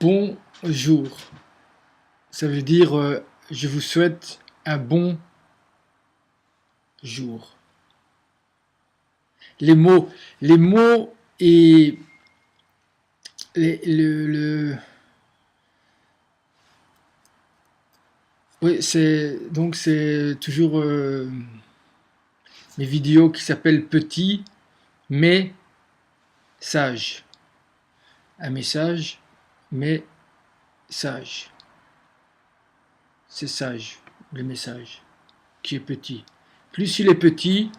Bonjour. Ça veut dire je vous souhaite un bon jour. Les mots, les mots et oui, c'est toujours mes vidéos qui s'appellent Petit mais sage. Un message mais sage. C'est sage le message qui est petit. Plus il est petit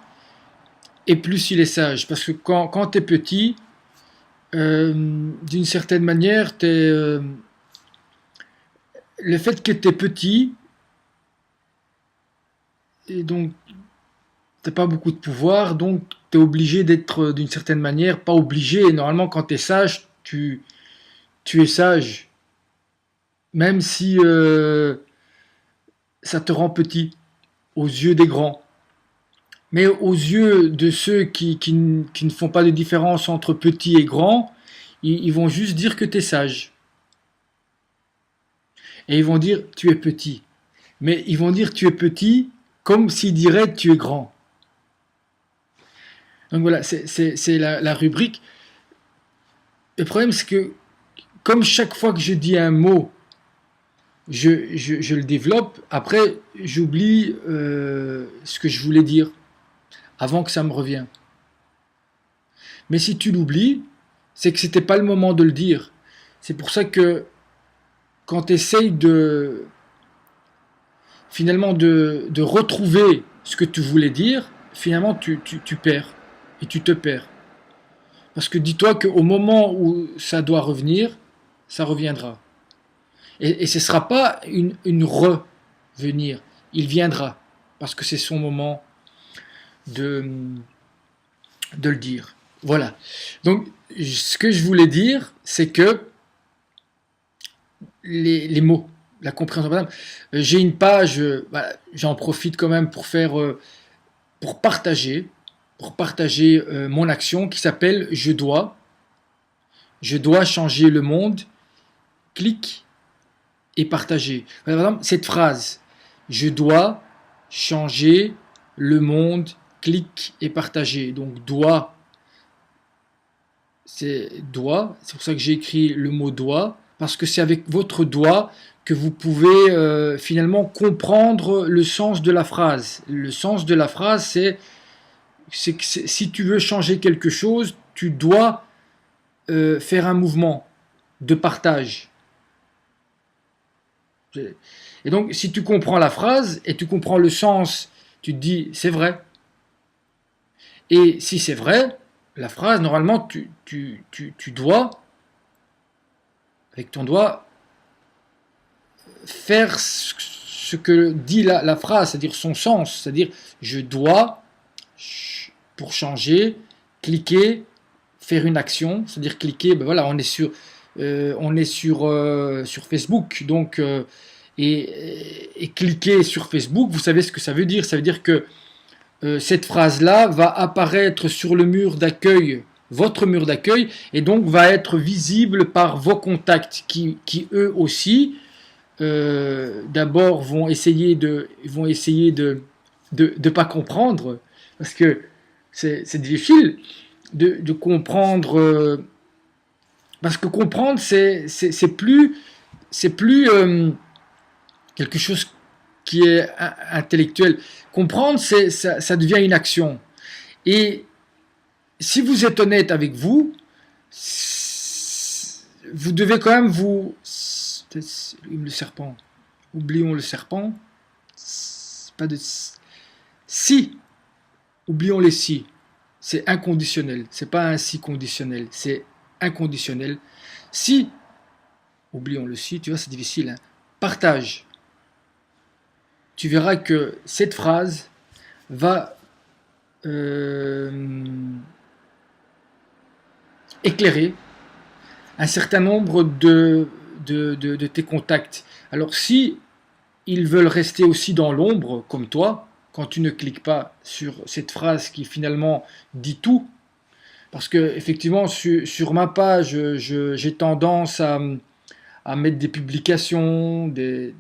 et plus il est sage. Parce que quand tu es petit, d'une certaine manière, le fait que tu es petit, et donc t'as pas beaucoup de pouvoir, donc tu es obligé d'être d'une certaine manière, pas obligé, et normalement quand tu es sage, tu es sage, même si ça te rend petit aux yeux des grands. Mais aux yeux de ceux qui ne font pas de différence entre petit et grand, ils vont juste dire que tu es sage. Et ils vont dire tu es petit. Mais ils vont dire tu es petit comme s'ils diraient tu es grand. Donc voilà, c'est la rubrique. Le problème, c'est que comme chaque fois que je dis un mot, je le développe, après j'oublie ce que je voulais dire avant que ça me revienne. Mais si tu l'oublies, c'est que c'était pas le moment de le dire. C'est pour ça que quand tu essayes finalement de retrouver ce que tu voulais dire, finalement tu perds et tu te perds. Parce que dis-toi qu'au moment où ça doit revenir, ça reviendra. Et ce ne sera pas une revenir, il viendra. Parce que c'est son moment de, de le dire. Voilà. Donc, ce que je voulais dire, c'est que les mots, la compréhension. J'ai une page, voilà, j'en profite quand même pour faire, pour partager, mon action qui s'appelle je dois changer le monde, clique et partager. Par exemple, cette phrase, je dois changer le monde, clique et partager. Donc c'est pour ça que j'ai écrit le mot doigt, parce que c'est avec votre doigt que vous pouvez finalement comprendre le sens de la phrase. Le sens de la phrase, c'est que si tu veux changer quelque chose, tu dois faire un mouvement de partage. Et donc, si tu comprends la phrase et tu comprends le sens, tu te dis c'est vrai. Et si c'est vrai, la phrase, normalement, tu dois, avec ton doigt, faire ce que dit la phrase, c'est-à-dire son sens, c'est-à-dire je dois, pour changer, cliquer, faire une action, c'est-à-dire cliquer, ben voilà, on est sur Facebook, donc et cliquer sur Facebook, vous savez ce que ça veut dire que cette phrase-là va apparaître sur le mur d'accueil, votre mur d'accueil, et donc va être visible par vos contacts qui eux aussi d'abord vont essayer de pas comprendre parce que c'est difficile de comprendre parce que comprendre c'est plus quelque chose qui est intellectuel. Comprendre ça devient une action et si vous êtes honnête avec vous, vous devez quand même vous le serpent. Oublions le serpent. Pas de si. Oublions les si. C'est inconditionnel. C'est pas un si conditionnel. C'est inconditionnel. Si. Oublions le si. Tu vois, c'est difficile. Hein. Partage. Tu verras que cette phrase va éclairer un certain nombre de tes contacts. Alors si ils veulent rester aussi dans l'ombre, comme toi, quand tu ne cliques pas sur cette phrase qui finalement dit tout, parce que effectivement sur ma page, j'ai tendance à mettre des publications, des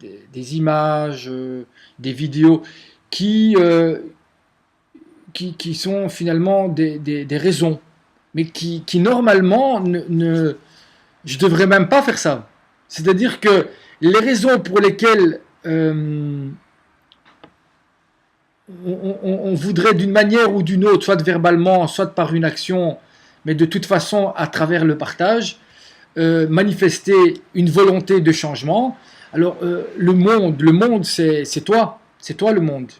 images, des vidéos qui, euh, qui sont finalement des raisons, mais qui normalement je devrais même pas faire ça. C'est-à-dire que les raisons pour lesquelles on voudrait d'une manière ou d'une autre, soit verbalement, soit par une action, mais de toute façon à travers le partage, manifester une volonté de changement. Alors le monde c'est toi le monde.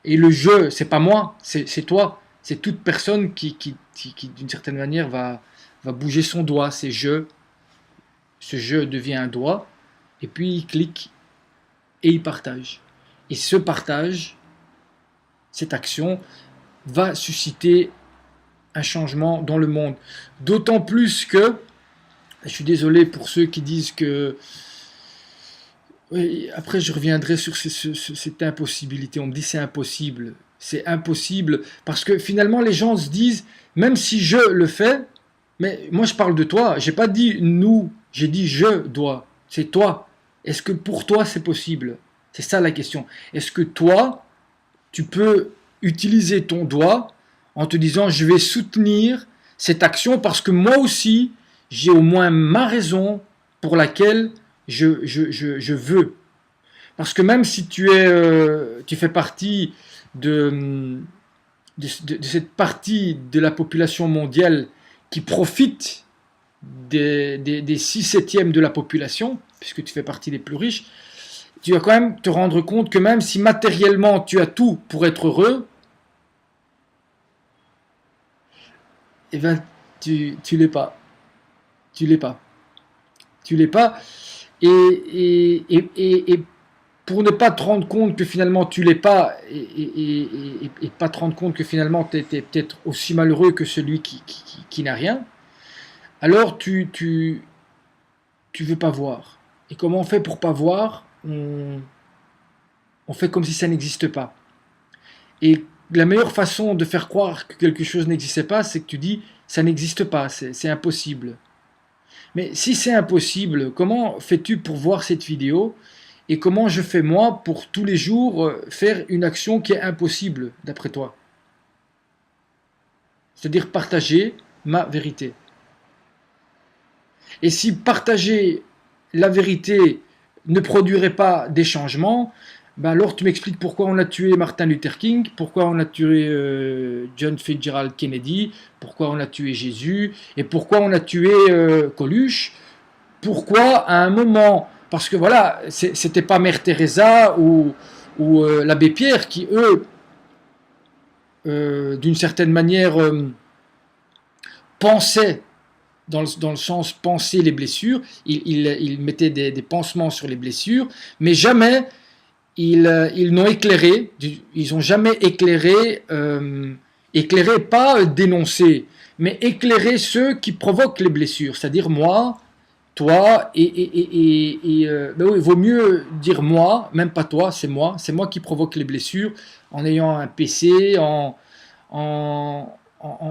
Et le jeu, c'est pas moi, c'est toi, c'est toute personne qui d'une certaine manière va bouger son doigt, ce jeu devient un doigt, et puis il clique et il partage. Et ce partage, cette action, va susciter un changement dans le monde. D'autant plus que, je suis désolé pour ceux qui disent que, oui, après je reviendrai sur cette impossibilité, on me dit c'est impossible, parce que finalement les gens se disent, même si je le fais, mais moi je parle de toi, j'ai pas dit nous, j'ai dit je dois, c'est toi. Est-ce que pour toi c'est possible? C'est ça la question. Est-ce que toi, tu peux utiliser ton doigt en te disant je vais soutenir cette action parce que moi aussi j'ai au moins ma raison pour laquelle je veux. Parce que même si tu fais partie de cette partie de la population mondiale qui profite des 6/7 de la population, puisque tu fais partie des plus riches, tu vas quand même te rendre compte que même si matériellement tu as tout pour être heureux, eh ben tu l'es pas. Tu l'es pas. Tu l'es pas. Et pour ne pas te rendre compte que finalement tu l'es pas, et pas te rendre compte que finalement tu étais peut-être aussi malheureux que celui qui n'a rien, alors tu veux pas voir. Et comment on fait pour pas voir? On fait comme si ça n'existe pas. Et la meilleure façon de faire croire que quelque chose n'existait pas, c'est que tu dis ça n'existe pas, c'est impossible. Mais si c'est impossible, comment fais-tu pour voir cette vidéo? Et comment je fais moi pour tous les jours faire une action qui est impossible d'après toi? C'est-à-dire partager ma vérité. Et si partager la vérité ne produirait pas des changements, ben alors tu m'expliques pourquoi on a tué Martin Luther King, pourquoi on a tué John Fitzgerald Kennedy, pourquoi on a tué Jésus, et pourquoi on a tué Coluche. Pourquoi à un moment, parce que voilà, c'était pas Mère Teresa ou l'abbé Pierre qui, eux, d'une certaine manière, pensaient dans le sens penser les blessures, ils mettaient des pansements sur les blessures, mais jamais ils n'ont éclairé, ils n'ont jamais éclairé, pas dénoncé, mais éclairé ceux qui provoquent les blessures, c'est-à-dire moi, toi, ben oui, il vaut mieux dire moi, même pas toi, c'est moi qui provoque les blessures en ayant un PC, en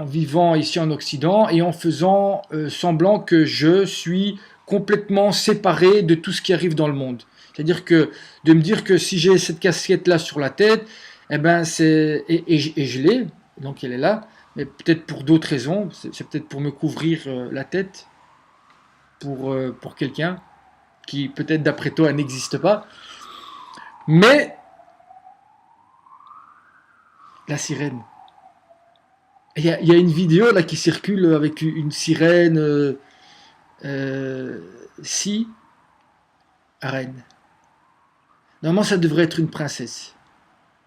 vivant ici en Occident et en faisant semblant que je suis complètement séparé de tout ce qui arrive dans le monde. C'est-à-dire que de me dire que si j'ai cette casquette-là sur la tête, eh ben et je l'ai, donc elle est là, mais peut-être pour d'autres raisons, c'est peut-être pour me couvrir la tête pour quelqu'un qui peut-être d'après toi n'existe pas. Mais la sirène. Il y a une vidéo là qui circule avec une sirène si à Rennes. Normalement, ça devrait être une princesse.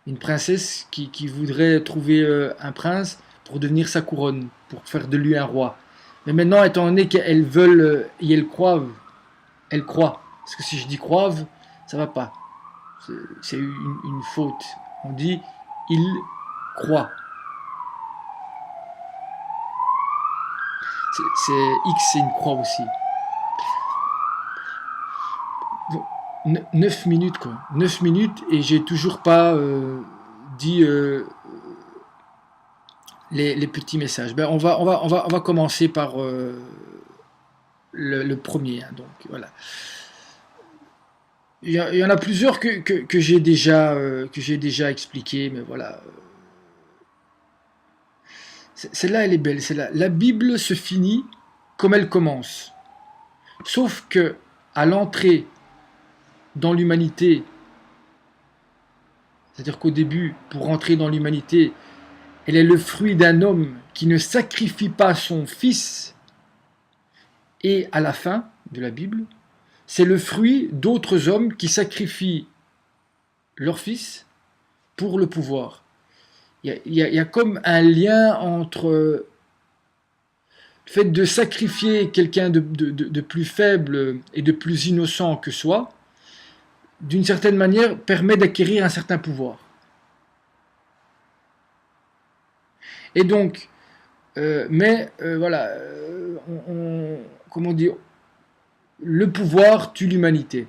Une princesse qui voudrait trouver un prince pour devenir sa couronne, pour faire de lui un roi. Mais maintenant, étant donné qu'elles veulent et elles croient. Parce que si je dis croivent, ça va pas. C'est une faute. On dit il croit. X, c'est une croix aussi. 9 minutes, quoi. 9 minutes et j'ai toujours pas dit les petits messages. Ben, on va commencer par le premier. Hein, donc, voilà. il y en a plusieurs que j'ai déjà expliqué, mais voilà. Celle-là, elle est belle. Celle-là. La Bible se finit comme elle commence. Sauf que, à l'entrée dans l'humanité, c'est-à-dire qu'au début, pour entrer dans l'humanité, elle est le fruit d'un homme qui ne sacrifie pas son fils, et à la fin de la Bible, c'est le fruit d'autres hommes qui sacrifient leur fils pour le pouvoir. Il y a comme un lien entre le fait de sacrifier quelqu'un de plus faible et de plus innocent que soi, d'une certaine manière, permet d'acquérir un certain pouvoir. Et donc, voilà, comment dire, le pouvoir tue l'humanité.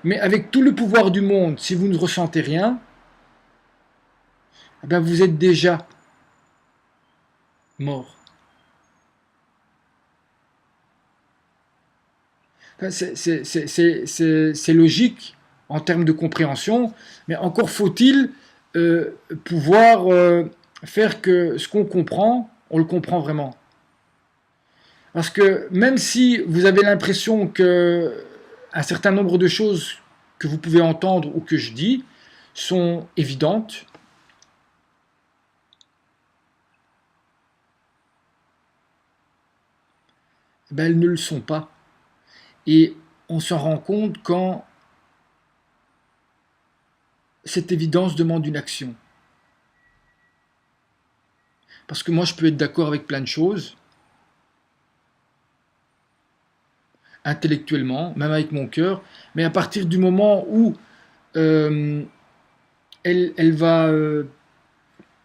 Mais avec tout le pouvoir du monde, si vous ne ressentez rien, eh bien vous êtes déjà mort. C'est logique en termes de compréhension, mais encore faut-il pouvoir faire que ce qu'on comprend, on le comprend vraiment. Parce que même si vous avez l'impression que un certain nombre de choses que vous pouvez entendre ou que je dis sont évidentes, ben elles ne le sont pas. Et on s'en rend compte quand cette évidence demande une action. Parce que moi, je peux être d'accord avec plein de choses, intellectuellement, même avec mon cœur, mais à partir du moment où euh, elle va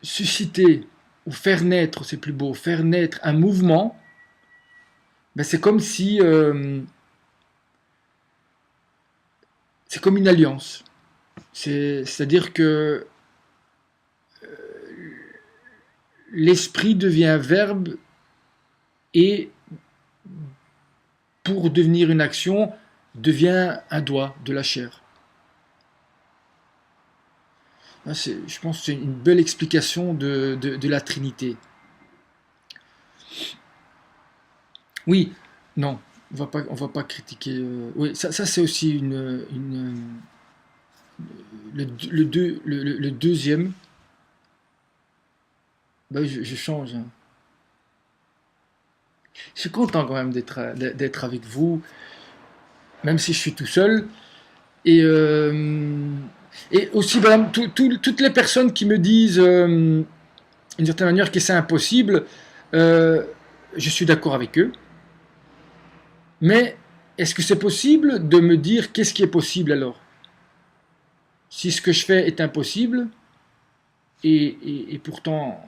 susciter ou faire naître, c'est plus beau, faire naître un mouvement, ben c'est comme si c'est comme une alliance. C'est-à-dire que l'esprit devient verbe et pour devenir une action devient un doigt de la chair. Je pense que c'est une belle explication de la Trinité. Oui, non, on va pas critiquer. Oui, ça c'est aussi le deuxième. Bah, je change, hein. Je suis content quand même d'être avec vous, même si je suis tout seul. Et, euh, et aussi, madame, toutes les personnes qui me disent, d'une certaine manière, que c'est impossible, euh, je suis d'accord avec eux. Mais est-ce que c'est possible de me dire qu'est-ce qui est possible alors? Si ce que je fais est impossible, et pourtant,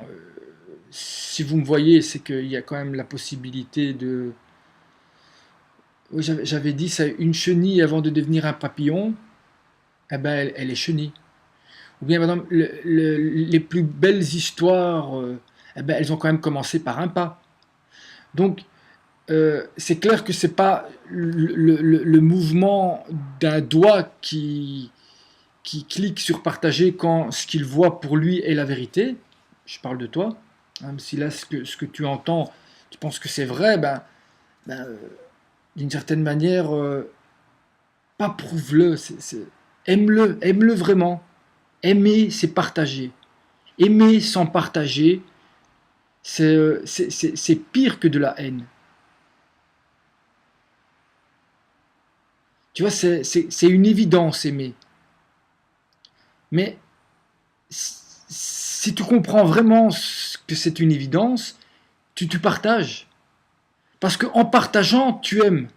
si vous me voyez, c'est qu'il y a quand même la possibilité de... Oui, j'avais dit ça, une chenille avant de devenir un papillon, eh ben elle est chenille. Ou bien, par exemple, les plus belles histoires, eh ben, elles ont quand même commencé par un pas. Donc, c'est clair que c'est pas le mouvement d'un doigt qui clique sur partager quand ce qu'il voit pour lui est la vérité. Je parle de toi. Même si là, ce que tu entends, tu penses que c'est vrai, ben, d'une certaine manière, pas prouve-le. Aime-le, aime-le vraiment. Aimer, c'est partager. Aimer sans partager, c'est pire que de la haine. Tu vois, c'est une évidence aimer. Mais si tu comprends vraiment que c'est une évidence, tu partages. Parce qu'en partageant, tu aimes.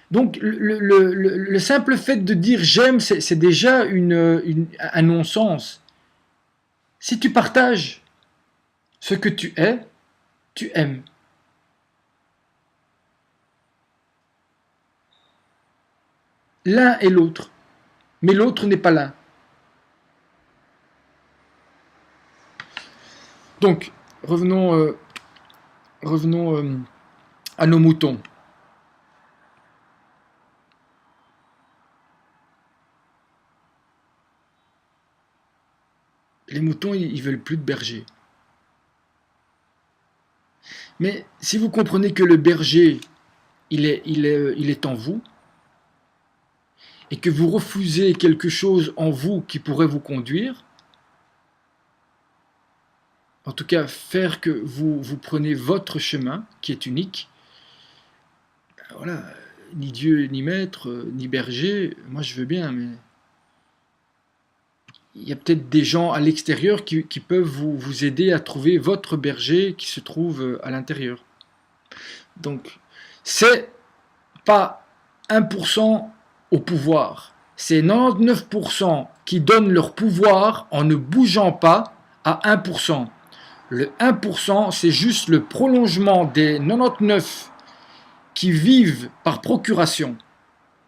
Donc le simple fait de dire j'aime, c'est déjà un non-sens. Si tu partages ce que tu es, tu aimes. L'un est l'autre, mais l'autre n'est pas l'un. Donc, revenons à nos moutons. Les moutons, ils veulent plus de berger. Mais si vous comprenez que le berger, il est en vous, et que vous refusez quelque chose en vous qui pourrait vous conduire, en tout cas faire que vous prenez votre chemin, qui est unique, ben voilà, ni Dieu, ni maître, ni berger, moi je veux bien, mais il y a peut-être des gens à l'extérieur qui peuvent vous aider à trouver votre berger qui se trouve à l'intérieur. Donc, c'est pas 1% au pouvoir, c'est 99% qui donnent leur pouvoir en ne bougeant pas à 1%. Le 1%, c'est juste le prolongement des 99 qui vivent par procuration,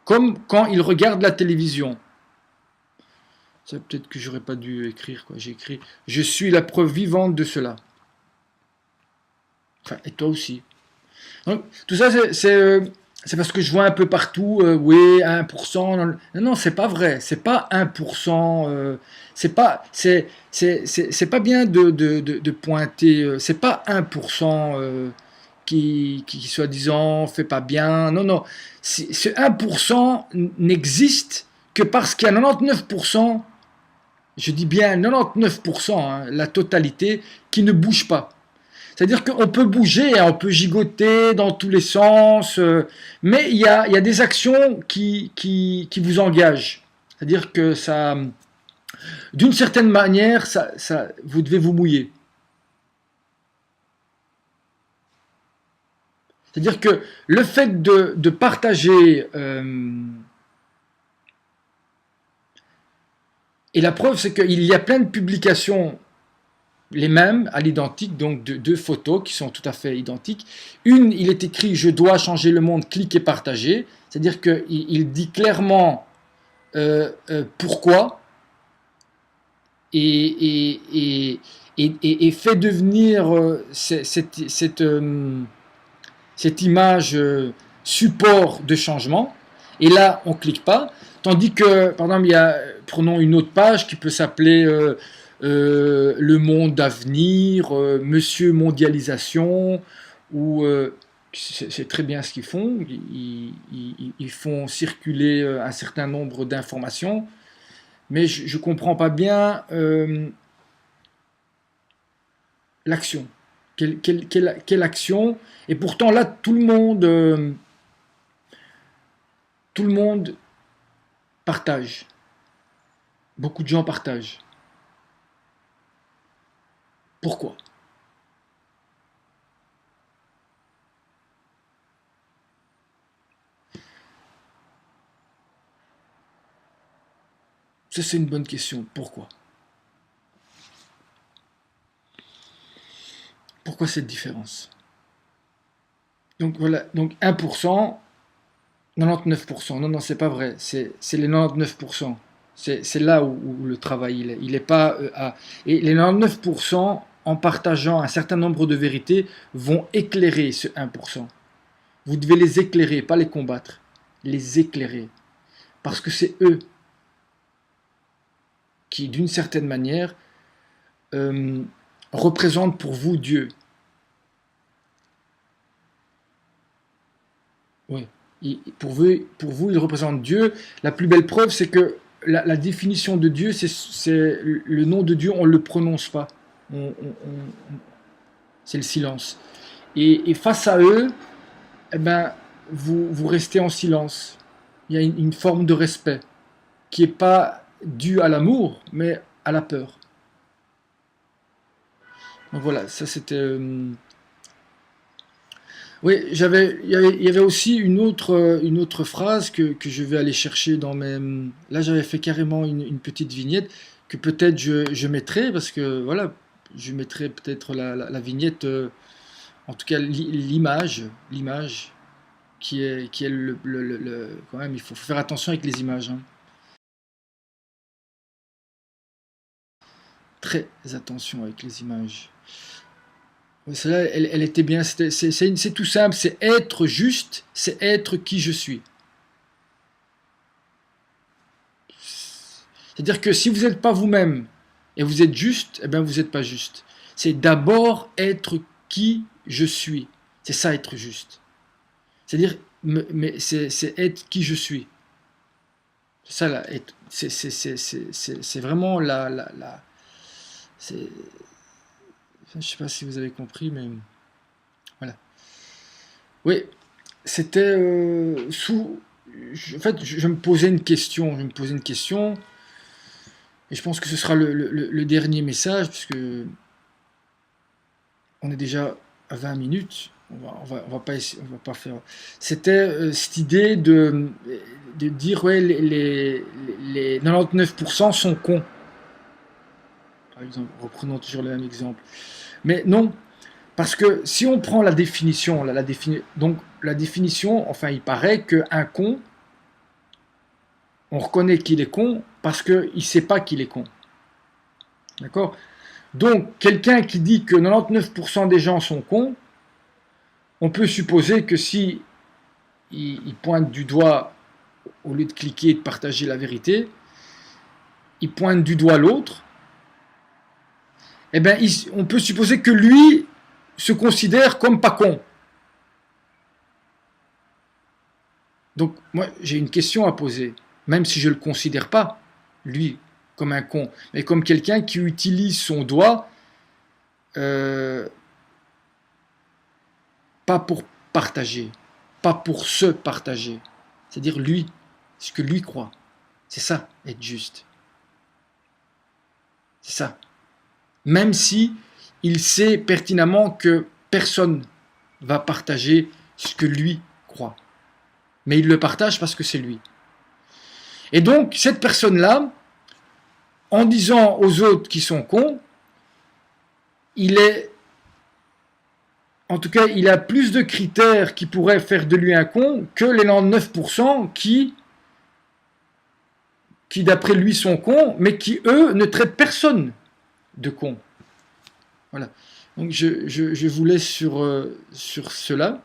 comme quand ils regardent la télévision. Ça, peut-être que j'aurais pas dû écrire, quoi. J'ai écrit « Je suis la preuve vivante de cela ». Enfin, et toi aussi. Donc, tout ça, c'est parce que je vois un peu partout, oui, 1%. Non, non, c'est pas vrai. C'est pas 1%. C'est pas bien de pointer. C'est pas 1% qui soi-disant fait pas bien. Non, non. Ce 1% n'existe que parce qu'il y a 99%, je dis bien 99%, hein, la totalité, qui ne bouge pas. C'est-à-dire qu'on peut bouger, on peut gigoter dans tous les sens, mais il y a des actions qui vous engagent. C'est-à-dire que ça, d'une certaine manière, vous devez vous mouiller. C'est-à-dire que le fait de partager, et la preuve c'est qu'il y a plein de publications les mêmes, à l'identique, donc deux photos qui sont tout à fait identiques. Une, il est écrit « Je dois changer le monde, cliquez, partagez ». C'est-à-dire qu'il dit clairement pourquoi et fait devenir cette image support de changement. Et là, on ne clique pas. Tandis que, par exemple, prenons une autre page qui peut s'appeler Le monde d'avenir, Monsieur Mondialisation, où c'est très bien ce qu'ils font. Ils font circuler un certain nombre d'informations, mais je ne comprends pas bien l'action. Quelle action? Et pourtant, là, tout le monde partage. Beaucoup de gens partagent. Pourquoi? Ça, c'est une bonne question. Pourquoi? Pourquoi cette différence? Donc voilà, donc 1%, 99%. Non, non, c'est pas vrai. C'est les 99%. C'est là où le travail il est. Il est pas à... Et les 99%, en partageant un certain nombre de vérités, vont éclairer ce 1%. Vous devez les éclairer, pas les combattre. Les éclairer. Parce que c'est eux qui, d'une certaine manière, euh, représentent pour vous Dieu. Oui. Pour vous, il représente Dieu. La plus belle preuve, c'est que la définition de Dieu, c'est le nom de Dieu, on ne le prononce pas. C'est le silence. Et face à eux, eh ben, vous restez en silence. Il y a une forme de respect qui n'est pas due à l'amour, mais à la peur. Donc voilà, ça c'était... Oui, il y avait aussi une autre phrase que je vais aller chercher dans mes... Là, j'avais fait carrément une petite vignette que peut-être je mettrai, parce que voilà, je mettrai peut-être la vignette, en tout cas l'image qui est quand même, il faut faire attention avec les images, hein. Très attention avec les images. Ouais, celle-là, elle était bien. C'est tout simple. C'est être juste. C'est être qui je suis. C'est-à-dire que si vous n'êtes pas vous-même et vous êtes juste, eh bien vous n'êtes pas juste. C'est d'abord être qui je suis. C'est ça être juste. C'est-à-dire, mais c'est être qui je suis. C'est ça là. C'est vraiment c'est, je ne sais pas si vous avez compris, mais voilà. Oui, c'était en fait, je me posais une question. Je me posais une question. Et je pense que ce sera le dernier message, puisque on est déjà à 20 minutes. On va pas faire. C'était cette idée de dire, ouais, les 99% sont cons, par exemple, reprenons toujours le même exemple. Mais non, parce que si on prend la définition, donc la définition, enfin, il paraît qu'un con, on reconnaît qu'il est con parce qu'il ne sait pas qu'il est con. D'accord. Donc, quelqu'un qui dit que 99% des gens sont cons, on peut supposer que si il pointe du doigt, au lieu de cliquer et de partager la vérité, il pointe du doigt l'autre, eh bien, on peut supposer que lui se considère comme pas con. Donc, moi, j'ai une question à poser, même si je ne le considère pas, lui, comme un con, mais comme quelqu'un qui utilise son doigt euh, pas pour partager, pas pour se partager, c'est-à-dire lui, ce que lui croit. C'est ça, être juste. C'est ça. Même si il sait pertinemment que personne va partager ce que lui croit. Mais il le partage parce que c'est lui. Et donc, cette personne-là, en disant aux autres qui sont cons, il est, en tout cas, il a plus de critères qui pourraient faire de lui un con que les 99% qui d'après lui sont cons, mais qui eux ne traitent personne de con. Voilà. Donc je vous laisse sur cela,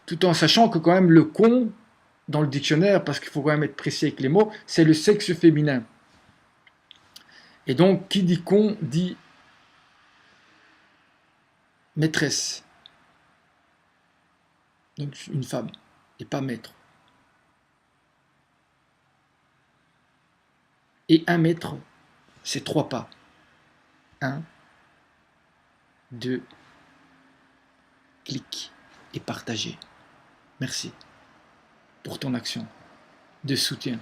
tout en sachant que quand même le con, dans le dictionnaire, parce qu'il faut quand même être précis avec les mots, c'est le sexe féminin. Et donc, qui dit con dit maîtresse. Donc une femme, et pas maître. Et un mètre, c'est 3 pas. 1, 2, clic et partager. Merci pour ton action de soutien.